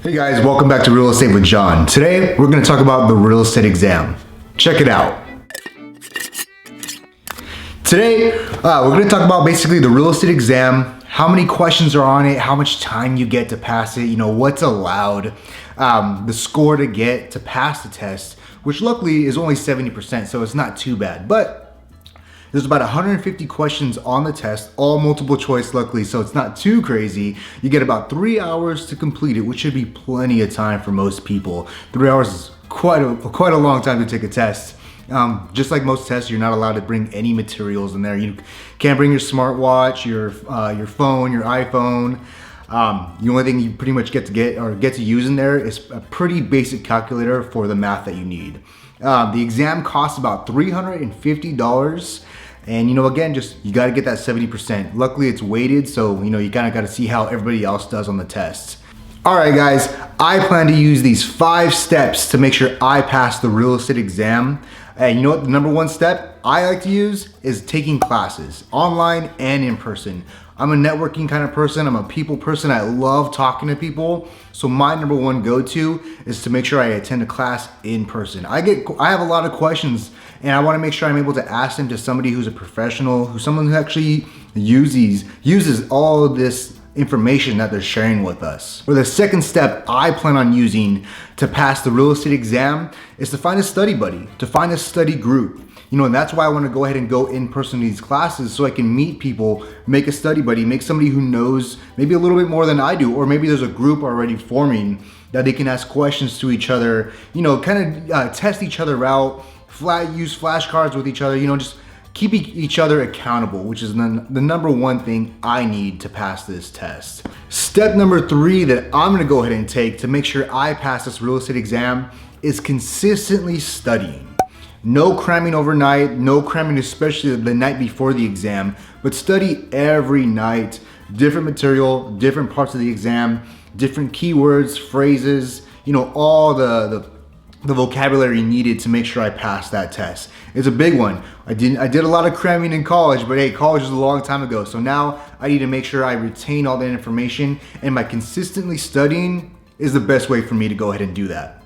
Hey guys, welcome back to Real Estate with John. Today, we're going to talk about the real estate exam. Check it out. Today, we're going to talk about basically the real estate exam, how many questions are on it, how much time you get to pass it, what's allowed, the score to get to pass the test, which luckily is only 70%, so it's not too bad. But there's about 150 questions on the test, all multiple choice luckily, so it's not too crazy. You get about 3 hours to complete it, which should be plenty of time for most people. 3 hours is quite a long time to take a test. Just like most tests, you're not allowed to bring any materials in there. You can't bring your smartwatch, your phone, your iPhone. The only thing you pretty much get to use in there is a pretty basic calculator for the math that you need. The exam costs about $350. And again, you gotta get that 70%. Luckily it's weighted, so you kinda gotta see how everybody else does on the test. All right guys, I plan to use these 5 steps to make sure I pass the real estate exam. And you know what, the number 1 step I like to use is taking classes, online and in person. I'm a networking kind of person, I'm a people person, I love talking to people. So my number 1 go-to is to make sure I attend a class in person. I have a lot of questions and I wanna make sure I'm able to ask them to somebody who's a professional, someone who actually uses all of this information that they're sharing with us. Or the second step I plan on using to pass the real estate exam is to find a study buddy, to find a study group. And that's why I want to go ahead and go in person to these classes so I can meet people, make a study buddy, make somebody who knows maybe a little bit more than I do, or maybe there's a group already forming that they can ask questions to each other, kind of test each other out, use flashcards with each other, just keep each other accountable, which is the number 1 thing I need to pass this test. Step number 3 that I'm gonna go ahead and take to make sure I pass this real estate exam is consistently studying. No cramming overnight, no cramming especially the night before the exam, but study every night, different material, different parts of the exam, different keywords, phrases, all the vocabulary needed to make sure I pass that test. It's a big one. I did a lot of cramming in college, but hey, college was a long time ago. So now I need to make sure I retain all that information, and by consistently studying is the best way for me to go ahead and do that.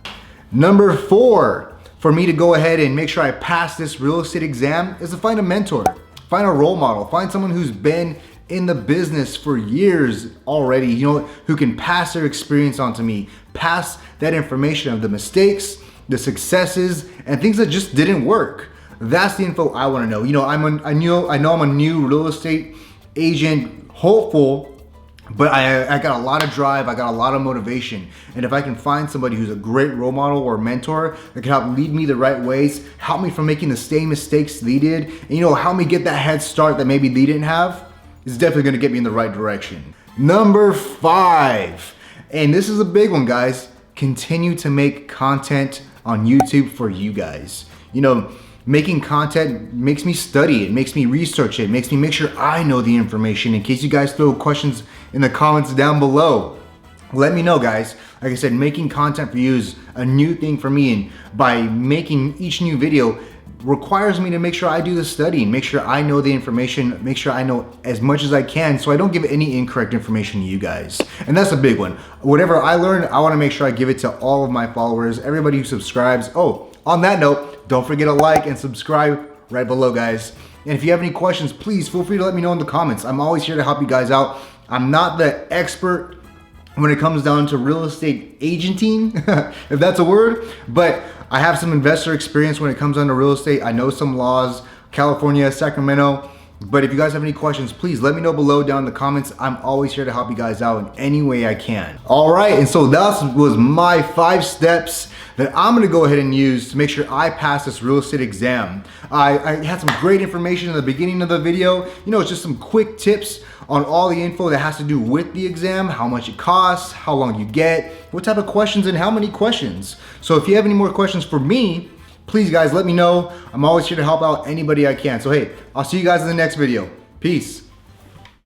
Number 4, for me to go ahead and make sure I pass this real estate exam is to find a mentor, find a role model, find someone who's been in the business for years already, who can pass their experience on to me, pass that information of the mistakes, the successes, and things that just didn't work. That's the info I want to know. I know I'm a new real estate agent hopeful, but I got a lot of drive, I got a lot of motivation. And if I can find somebody who's a great role model or mentor that can help lead me the right ways, help me from making the same mistakes they did, and help me get that head start that maybe they didn't have, it's definitely gonna get me in the right direction. Number 5, and this is a big one, guys, continue to make content on YouTube for you guys. Making content makes me study it, makes me research it, makes me make sure I know the information. In case you guys throw questions in the comments down below, let me know, guys. Like I said, making content for you is a new thing for me, and by making each new video requires me to make sure I do the studying, make sure I know the information, make sure I know as much as I can so I don't give any incorrect information to you guys. And that's a big one. Whatever I learn, I wanna make sure I give it to all of my followers, everybody who subscribes. Oh, on that note, don't forget to like and subscribe right below, guys. And if you have any questions, please feel free to let me know in the comments. I'm always here to help you guys out. I'm not the expert when it comes down to real estate agenting, if that's a word, but I have some investor experience when it comes down to real estate. I know some laws, California, Sacramento. But if you guys have any questions, please let me know below down in the comments. I'm always here to help you guys out in any way I can. All right, and so that was my 5 steps that I'm gonna go ahead and use to make sure I pass this real estate exam. I had some great information in the beginning of the video. It's just some quick tips on all the info that has to do with the exam, how much it costs, how long you get, what type of questions, and how many questions. So if you have any more questions for me, please guys, let me know. I'm always here to help out anybody I can. So hey, I'll see you guys in the next video. Peace.